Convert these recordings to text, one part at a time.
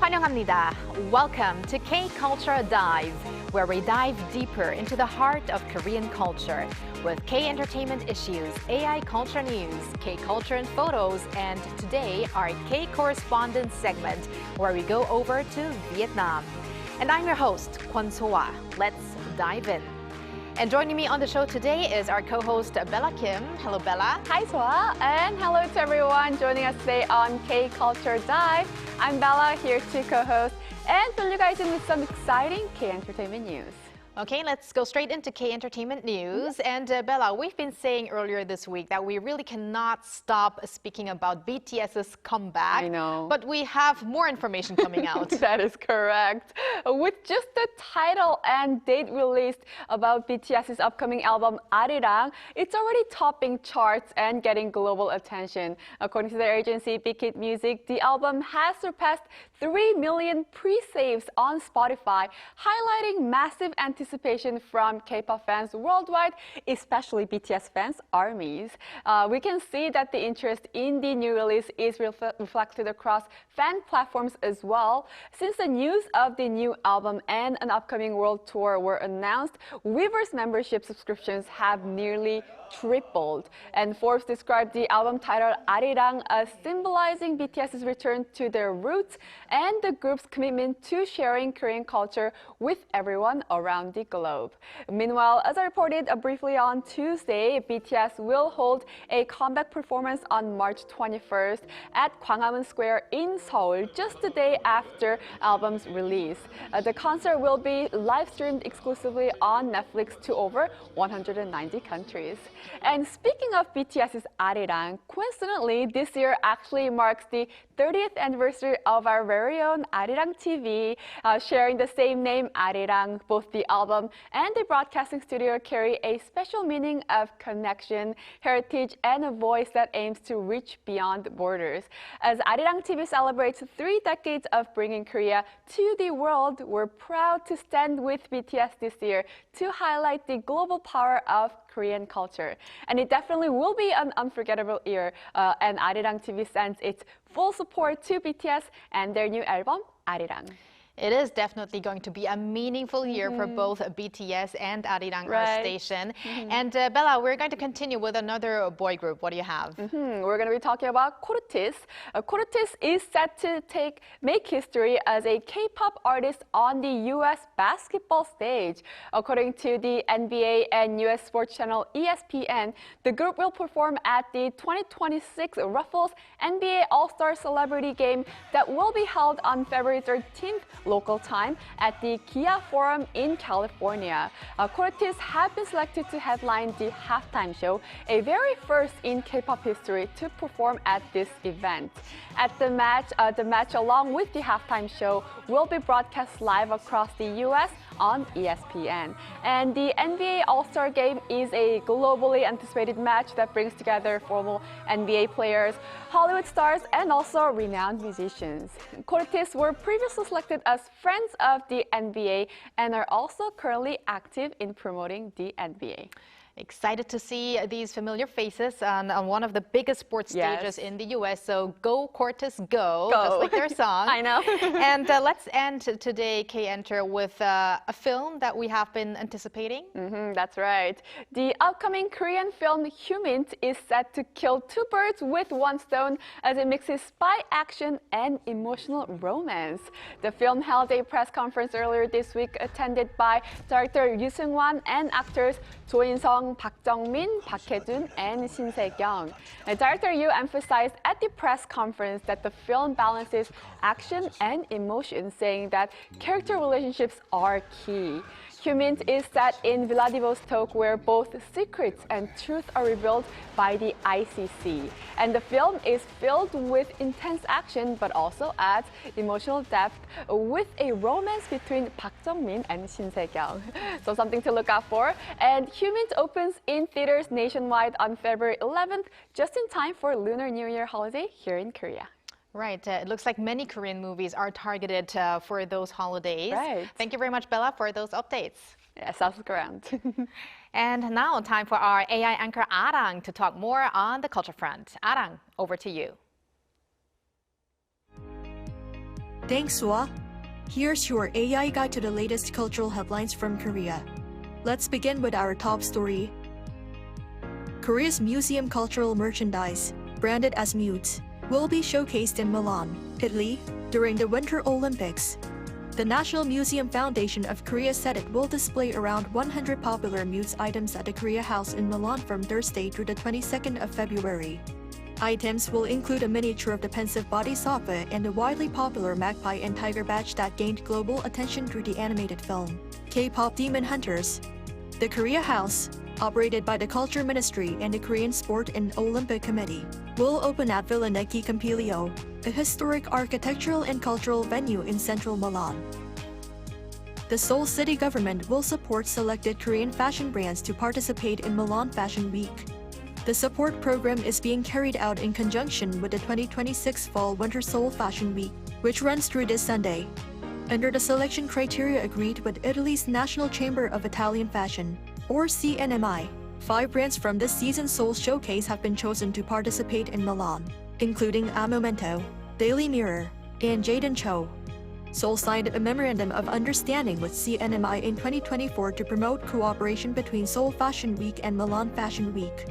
환영합니다. Welcome to K-Culture Dive, where we dive deeper into the heart of Korean culture with K-entertainment issues, AI culture news, K-culture and photos, and today our K-Correspondent segment, where we go over to Vietnam. And I'm your host, Kwon So-ah. Let's dive in. And joining me on the show today is our co-host, Bella Kim. Hello, Bella. Hi, Soa. And hello to everyone joining us today on K-Culture Dive. I'm Bella, here to co-host and fill you guys in with some exciting K-entertainment news. Okay, let's go straight into K-entertainment news. And Bella, we've been saying earlier this week that we really cannot stop speaking about BTS's comeback. I know. But we have more information coming out. That is correct. With just the title and date released about BTS's upcoming album, Arirang, it's already topping charts and getting global attention. According to their agency, Big Hit Music, the album has surpassed 3 million pre-saves on Spotify, highlighting massive anticipation from K-pop fans worldwide, especially BTS fans' armies. We can see that the interest in the new release is reflected across fan platforms as well. Since the news of the new album and an upcoming world tour were announced, Weverse membership subscriptions have nearly tripled. And Forbes described the album title Arirang as symbolizing BTS's return to their roots and the group's commitment to sharing Korean culture with everyone around the globe. Meanwhile, as I reported briefly on Tuesday, BTS will hold a comeback performance on March 21st at Gwanghwamun Square in Seoul, just the day after album's release. The concert will be live-streamed exclusively on Netflix to over 190 countries. And speaking of BTS's Arirang, coincidentally, this year actually marks the 30th anniversary of our very own Arirang TV, sharing the same name, Arirang. Both the album and the broadcasting studio carry a special meaning of connection, heritage, and a voice that aims to reach beyond borders. As Arirang TV celebrates 3 decades of bringing Korea to the world, we're proud to stand with BTS this year to highlight the global power of Korean culture. And it definitely will be an unforgettable year, and Arirang TV sends its full support to BTS and their new album, Arirang. It is definitely going to be a meaningful year for both BTS and Arirang, our station. And Bella, we're going to continue with another boy group. What do you have? We're going to be talking about K-Correspondent. K-Correspondent is set to make history as a K-pop artist on the U.S. basketball stage. According to the NBA and U.S. sports channel ESPN, the group will perform at the 2026 Ruffles NBA All-Star Celebrity Game that will be held on February 13th local time at the Kia Forum in California. K-Correspondent have been selected to headline the halftime show, a very first in K-pop history to perform at this event. At the match along with the halftime show will be broadcast live across the U.S. on ESPN. And the NBA All-Star Game is a globally anticipated match that brings together former NBA players, Hollywood stars, and also renowned musicians. K-Correspondent were previously selected as friends of the NBA and are also currently active in promoting the NBA. Excited to see these familiar faces on one of the biggest sports stages in the U.S. So go, Cortez, go, just like their song. I know. And let's end today, K-Enter, with a film that we have been anticipating. That's right. The upcoming Korean film Human is set to kill 2 birds with 1 stone as it mixes spy action and emotional romance. The film held a press conference earlier this week attended by director Yoo Seung-wan and actors Jo In-sung, Park Jung-min, Park Hae-jun, and Shin Se-kyung. Director Yoo emphasized at the press conference that the film balances action and emotion, saying that character relationships are key. Human is set in Vladivostok, where both secrets and truth are revealed by the ICC. And the film is filled with intense action, but also adds emotional depth with a romance between Park Jung-min and Shin Se-kyung. So something to look out for. And Human opens in theaters nationwide on February 11th, just in time for Lunar New Year holiday here in Korea. Right. It looks like many Korean movies are targeted for those holidays. Right. Thank you very much, Bella, for those updates. Yes, I'll look around. And now time for our AI anchor, Arirang, to talk more on the culture front. Arirang, over to you. Thanks, Sua. Here's your AI guide to the latest cultural headlines from Korea. Let's begin with our top story. Korea's museum cultural merchandise, branded as Mutes, will be showcased in Milan, Italy, during the Winter Olympics. The National Museum Foundation of Korea said it will display around 100 popular Mutes items at the Korea House in Milan from Thursday through the 22nd of February. Items will include a miniature of the pensive bodhisattva and the widely popular magpie and tiger badge that gained global attention through the animated film, K-pop Demon Hunters. The Korea House, operated by the Culture Ministry and the Korean Sport and Olympic Committee, will open at Villa Neki Campiglio, a historic architectural and cultural venue in central Milan. The Seoul city government will support selected Korean fashion brands to participate in Milan Fashion Week. The support program is being carried out in conjunction with the 2026 Fall-Winter Seoul Fashion Week, which runs through this Sunday. Under the selection criteria agreed with Italy's National Chamber of Italian Fashion, or CNMI, 5 brands from this season's Seoul Showcase have been chosen to participate in Milan, including A Momento, Daily Mirror, and Jadon Cho. Seoul signed a memorandum of understanding with CNMI in 2024 to promote cooperation between Seoul Fashion Week and Milan Fashion Week.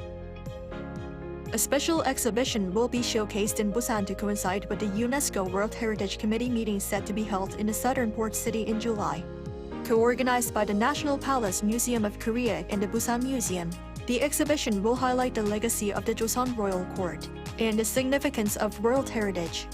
A special exhibition will be showcased in Busan to coincide with the UNESCO World Heritage Committee meeting set to be held in the southern port city in July. Co-organized by the National Palace Museum of Korea and the Busan Museum, the exhibition will highlight the legacy of the Joseon Royal Court and the significance of world heritage.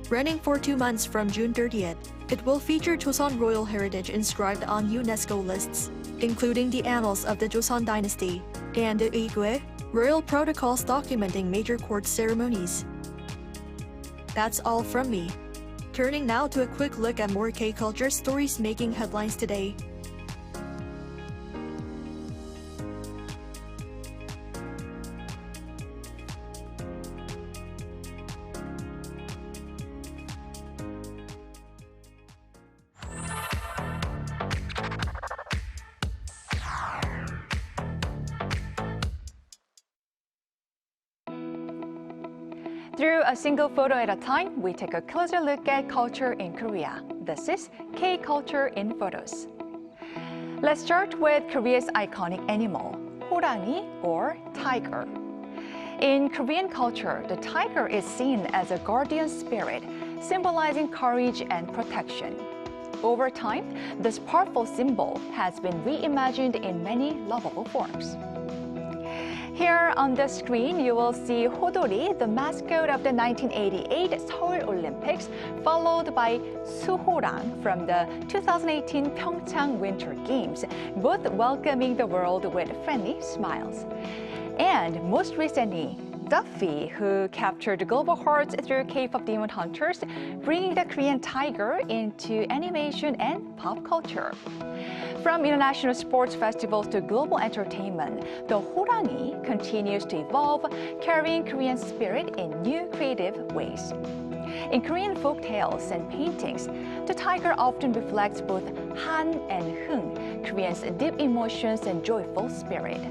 Running for 2 months from June 30th, it will feature Joseon Royal Heritage inscribed on UNESCO lists, including the annals of the Joseon Dynasty and the Igwe, royal protocols documenting major court ceremonies. That's all from me. Turning now to a quick look at more K-culture stories making headlines today. Through a single photo at a time, we take a closer look at culture in Korea. This is K-Culture in Photos. Let's start with Korea's iconic animal, 호랑이 or tiger. In Korean culture, the tiger is seen as a guardian spirit, symbolizing courage and protection. Over time, this powerful symbol has been reimagined in many lovable forms. Here on the screen, you will see Hodori, the mascot of the 1988 Seoul Olympics, followed by Suhorang from the 2018 Pyeongchang Winter Games, both welcoming the world with friendly smiles. And most recently, Duffy, who captured global hearts through K-pop Demon Hunters, bringing the Korean tiger into animation and pop culture. From international sports festivals to global entertainment, the 호랑이 continues to evolve, carrying Korean spirit in new creative ways. In Korean folk tales and paintings, the tiger often reflects both Han and Hung, Koreans' deep emotions and joyful spirit.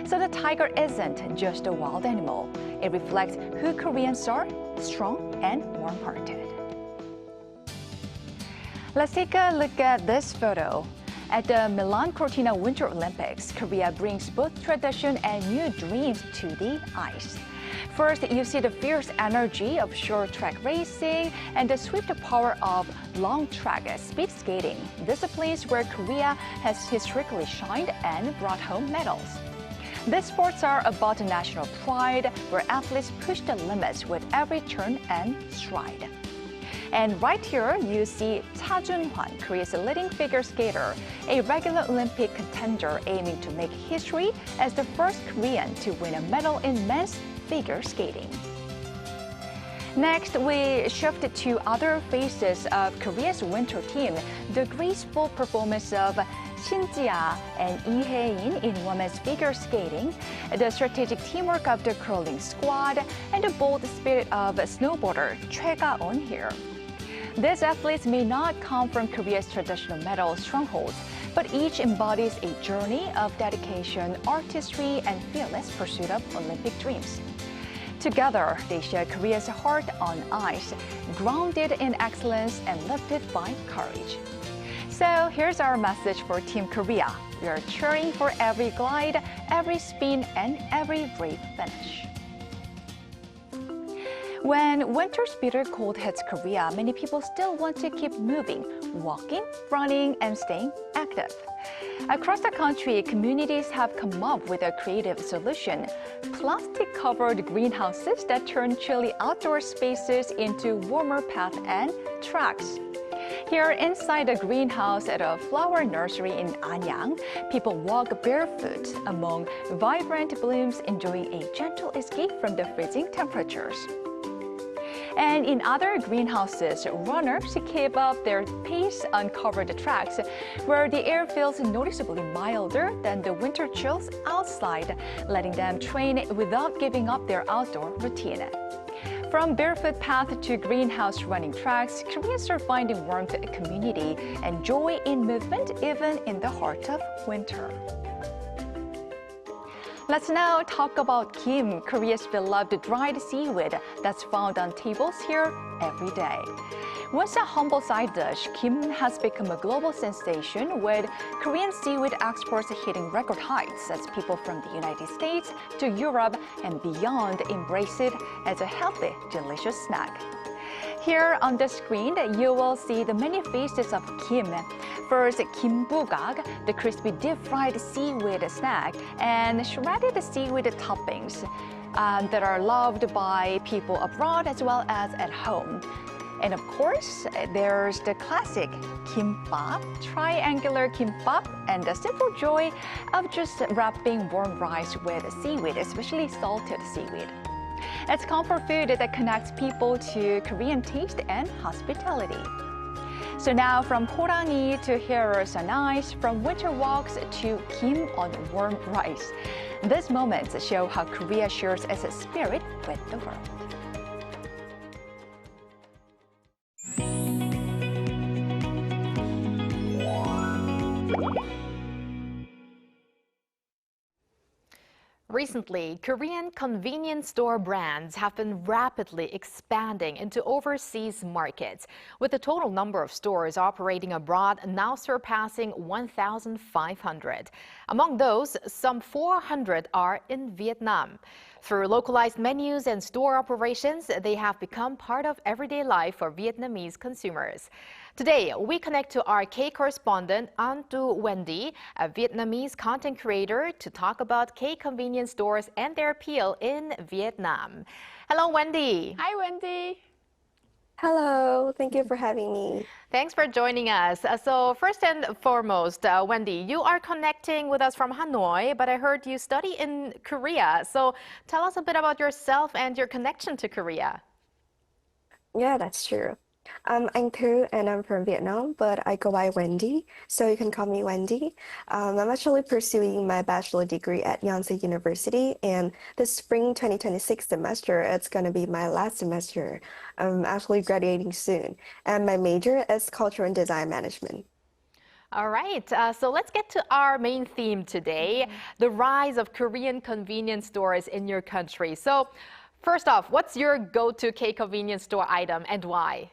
So the tiger isn't just a wild animal. It reflects who Koreans are, strong and warm-hearted. Let's take a look at this photo. At the Milan Cortina Winter Olympics, Korea brings both tradition and new dreams to the ice. First, you see the fierce energy of short-track racing and the swift power of long-track speed skating, disciplines where Korea has historically shined and brought home medals. These sports are about national pride, where athletes push the limits with every turn and stride. And right here, you see Cha Jun-hwan, Korea's leading figure skater, a regular Olympic contender aiming to make history as the first Korean to win a medal in men's figure skating. Next, we shift to other faces of Korea's winter team, the graceful performance of Shin Ji-ah and Lee Hae-in in women's figure skating, the strategic teamwork of the curling squad, and the bold spirit of snowboarder Choi Ga-eun here. These athletes may not come from Korea's traditional medal strongholds, but each embodies a journey of dedication, artistry, and fearless pursuit of Olympic dreams. Together, they share Korea's heart on ice, grounded in excellence and lifted by courage. So here's our message for Team Korea. We are cheering for every glide, every spin, and every brave finish. When winter's bitter cold hits Korea, many people still want to keep moving, walking, running, and staying active. Across the country, communities have come up with a creative solution: plastic-covered greenhouses that turn chilly outdoor spaces into warmer paths and tracks. Here inside a greenhouse at a flower nursery in Arirang, people walk barefoot among vibrant blooms, enjoying a gentle escape from the freezing temperatures. And in other greenhouses, runners keep up their pace on covered tracks, where the air feels noticeably milder than the winter chills outside, letting them train without giving up their outdoor routine. From barefoot path to greenhouse running tracks, Koreans are finding warmth, community, and joy in movement even in the heart of winter. Let's now talk about kim, Korea's beloved dried seaweed that's found on tables here every day. Once a humble side dish, kim has become a global sensation, with Korean seaweed exports hitting record heights as people from the United States to Europe and beyond embrace it as a healthy, delicious snack. Here on the screen, you will see the many faces of kim. First, kimbugak, the crispy deep-fried seaweed snack, and shredded seaweed toppings that are loved by people abroad as well as at home. And of course, there's the classic kimbap, triangular kimbap, and the simple joy of just wrapping warm rice with seaweed, especially salted seaweed. It's comfort food that connects people to Korean taste and hospitality. So now, from horangi to heroes on ice, from winter walks to kim on warm rice, these moments show how Korea shares its spirit with the world. Recently, Korean convenience store brands have been rapidly expanding into overseas markets, with the total number of stores operating abroad now surpassing 1,500. Among those, some 400 are in Vietnam. Through localized menus and store operations, they have become part of everyday life for Vietnamese consumers. Today, we connect to our K-Correspondent An Tu Wendy, a Vietnamese content creator, to talk about K-convenience stores and their appeal in Vietnam. Hello, Wendy. Hi, Wendy. Hello, thank you for having me. Thanks for joining us. So first and foremost, Wendy, you are connecting with us from Hanoi, but I heard you study in Korea. So tell us a bit about yourself and your connection to Korea. Yeah, that's true. I'm Thu and I'm from Vietnam, but I go by Wendy, so you can call me Wendy. I'm actually pursuing my bachelor degree at Yonsei University, and this spring 2026 semester, it's going to be my last semester. I'm actually graduating soon, and my major is culture and design management. All right, so let's get to our main theme today, the rise of Korean convenience stores in your country. So first off, what's your go-to K-convenience store item and why?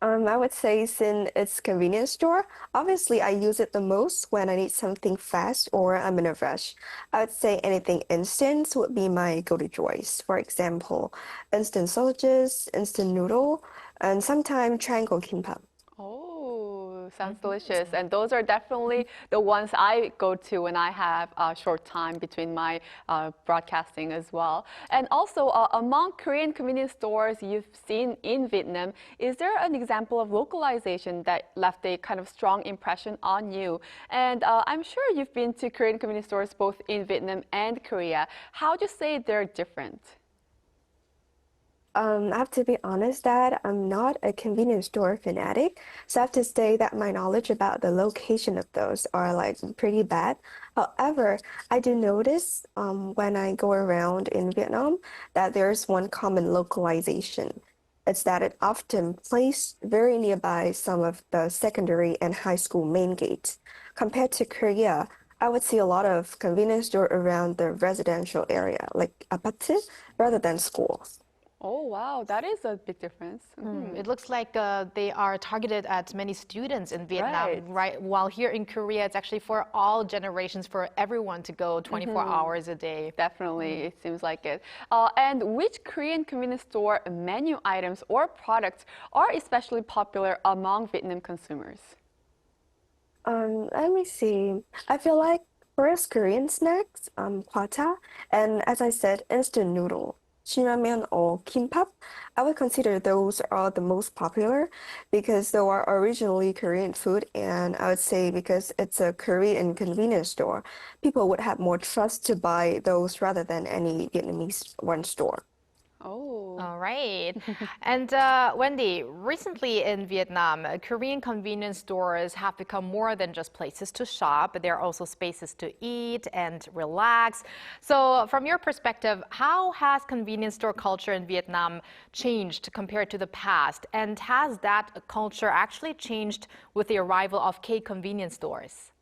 I would say since it's convenience store, obviously I use it the most when I need something fast or I'm in a rush. I would say anything instant would be my go-to choice. For example, instant sausages, instant noodle, and sometimes triangle kimbap. Oh, sounds delicious. And those are definitely the ones I go to when I have a short time between my broadcasting as well. And also, among Korean convenience stores you've seen in Vietnam, is there an example of localization that left a kind of strong impression on you? And I'm sure you've been to Korean convenience stores both in Vietnam and Korea. How would you say they're different? I have to be honest that I'm not a convenience store fanatic, so I have to say that my knowledge about the location of those are like pretty bad. However, I do notice when I go around in Vietnam that there's one common localization. It's that it often placed very nearby some of the secondary and high school main gates. Compared to Korea, I would see a lot of convenience store around the residential area, like apart, rather than schools. Oh, wow, that is a big difference. It looks like they are targeted at many students in Vietnam, Right. right? While here in Korea, it's actually for all generations, for everyone to go 24 hours a day. Definitely, it seems like it. And which Korean convenience store menu items or products are especially popular among Vietnam consumers? Let me see. I feel like first Korean snacks, kwata, and as I said, instant noodle, 신라면 or kimbap. I would consider those are the most popular because they are originally Korean food, and I would say because it's a Korean convenience store, people would have more trust to buy those rather than any Vietnamese one store. Oh. All right. And Wendy, recently in Vietnam, Korean convenience stores have become more than just places to shop, but they're also spaces to eat and relax. So, from your perspective, how has convenience store culture in Vietnam changed compared to the past? And has that culture actually changed with the arrival of K convenience stores?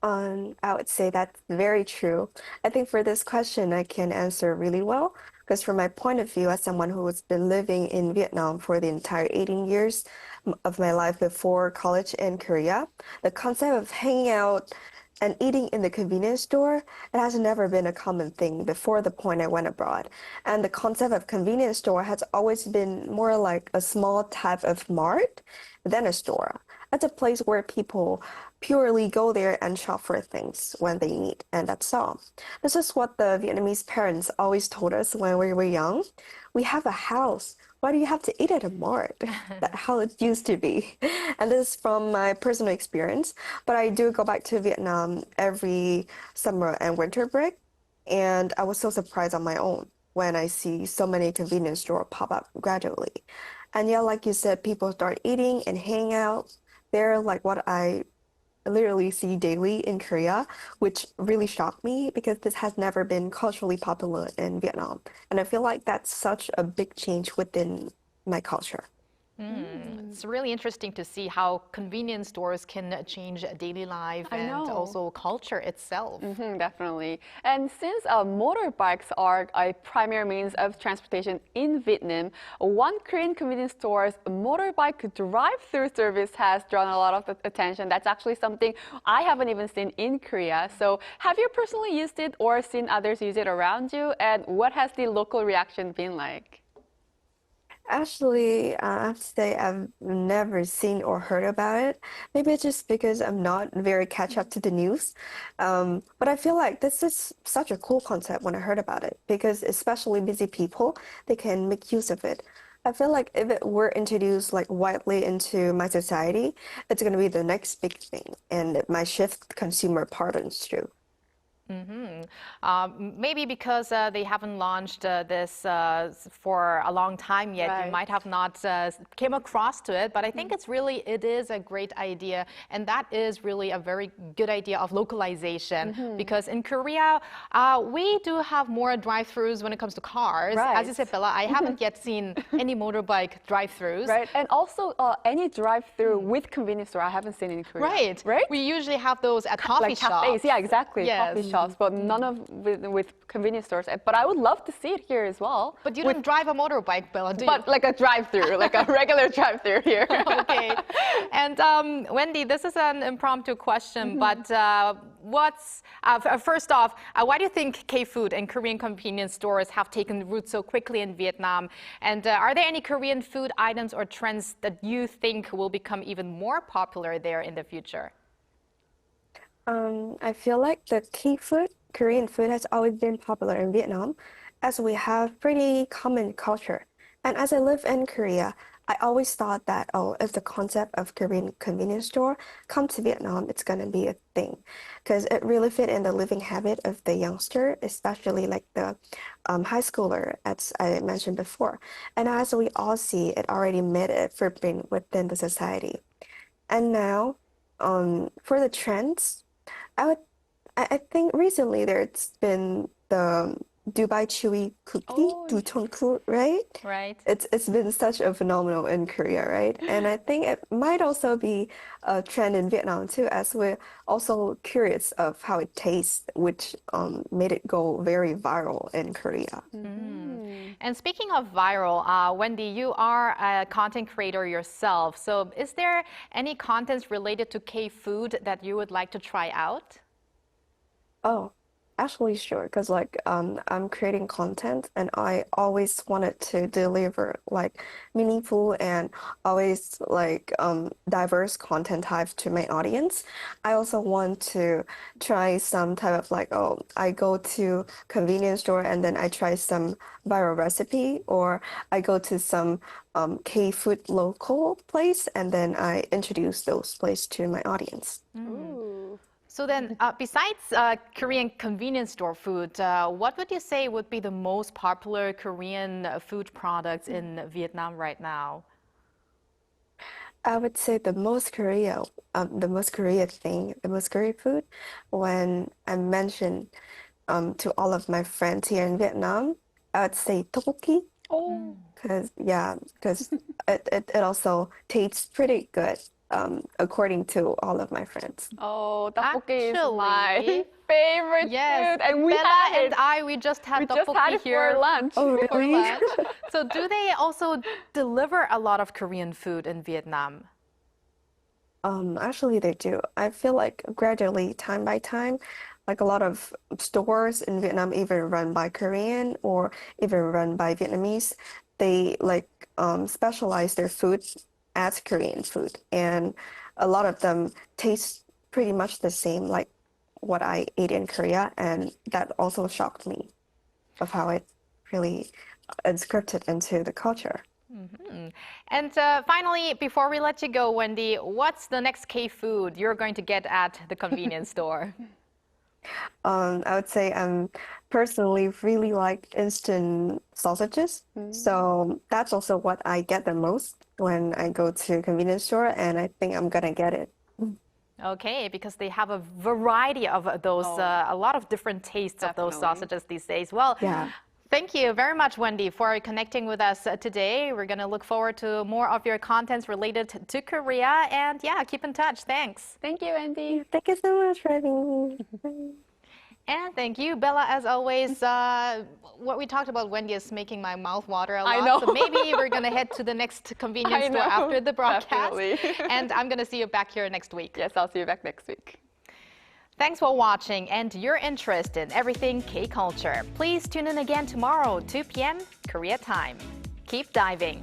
I would say that's very true. I think for this question, I can answer really well because from my point of view, as someone who has been living in Vietnam for the entire 18 years of my life before college in Korea, the concept of hanging out and eating in the convenience store, it has never been a common thing before the point I went abroad. And the concept of convenience store has always been more like a small type of mart than a store. It's a place where people purely go there and shop for things when they need, and that's all. This is what the Vietnamese parents always told us when we were young. We have a house. Why do you have to eat at a mart? That's how it used to be. And this is from my personal experience. But I do go back to Vietnam every summer and winter break. And I was so surprised on my own when I see so many convenience stores pop up gradually. And yeah, like you said, people start eating and hang out. They're like what I literally see daily in Korea, which really shocked me because this has never been culturally popular in Vietnam. And I feel like that's such a big change within my culture. It's really interesting to see how convenience stores can change daily life I and know. also culture itself. Definitely. And since motorbikes are a primary means of transportation in Vietnam, one Korean convenience store's motorbike drive-through service has drawn a lot of attention. That's actually something I haven't even seen in Korea. So have you personally used it or seen others use it around you? And what has the local reaction been like? Actually, I have to say I've never seen or heard about it. Maybe it's just because I'm not very catch up to the news. But I feel like this is such a cool concept when I heard about it because especially busy people, they can make use of it. I feel like if it were introduced like widely into my society, it's going to be the next big thing and it might shift consumer patterns too. Maybe because they haven't launched this for a long time yet, you Right. might have not came across to it. But I think it is a great idea, and that is really a very good idea of localization. Because in Korea, we do have more drive-throughs when it comes to cars. As you Right. said, Bella, I haven't yet seen any motorbike drive-throughs. Right. And also any drive-through with convenience store I haven't seen in Korea. Right. Right? We usually have those at coffee Like cafes, shops. yeah, exactly. Yes. Coffee shops, but none of with convenience stores. But I would love to see it here as well. But you don't drive a motorbike, Bella, do you? But like a drive-through, like a regular drive-through here. Okay. And Wendy, this is an impromptu question, but first off, why do you think K-food and Korean convenience stores have taken root so quickly in Vietnam? And are there any Korean food items or trends that you think will become even more popular there in the future? I feel like the K food, Korean food, has always been popular in Vietnam, as we have pretty common culture. And as I live in Korea, I always thought that, oh, if the concept of Korean convenience store come to Vietnam, it's gonna be a thing, because it really fit in the living habit of the youngster, especially like the high schooler, as I mentioned before. And as we all see, it already made a footprint within the society. And now, for the trends. I would, I think recently there's been the Dubai chewy cookie, Oh, ducheonku, right? Right. It's been such a phenomenal in Korea, right? And I think it might also be a trend in Vietnam too, as we're also curious of how it tastes, which made it go very viral in Korea. And speaking of viral, Wendy, you are a content creator yourself. So is there any contents related to K-food that you would like to try out? Oh, actually, sure. Because I'm creating content, and I always wanted to deliver like meaningful and always diverse content types to my audience. I also want to try some type of I go to convenience store and then I try some viral recipe, or I go to some K-food local place and then I introduce those place to my audience. ooh. So then, besides Korean convenience store food, what would you say would be the most popular Korean food products in Vietnam right now? I would say the most Korea thing, the most Korean food, when I mention to all of my friends here in Vietnam, I would say tteokbokki, Oh, because it also tastes pretty good, according to all of my friends. oh, tteokbokki is my Actually, favorite yes, food, and we Bella had and it. I, we just had We just had tteokbokki it here for lunch. Oh, for really? lunch. So do they also deliver a lot of Korean food in Vietnam? Actually, they do. I feel like gradually, time by time, like a lot of stores in Vietnam, either run by Korean or even run by Vietnamese, they specialize their food as Korean food, and a lot of them taste pretty much the same like what I ate in Korea, and that also shocked me of how it really scripted into the culture. And finally, before we let you go, Wendy, what's the next K food you're going to get at the convenience store? I would say I'm personally really like instant sausages. So that's also what I get the most when I go to convenience store, and I think I'm gonna get it. Okay, because they have a variety of those, a lot of different tastes of those Definitely. sausages these days. Well, Yeah. thank you very much, Wendy, for connecting with us today. We're going to look forward to more of your contents related to Korea. And yeah, keep in touch. Thanks. Thank you, Andy. Thank you so much for having me. And thank you, Bella, as always. What we talked about, Wendy, is making my mouth water a lot. I know. So maybe we're going to head to the next convenience I store know. after the broadcast. Definitely. And I'm going to see you back here next week. Yes, I'll see you back next week. Thanks for watching and your interest in everything K-culture. Please tune in again tomorrow, 2 p.m. Korea time. Keep diving.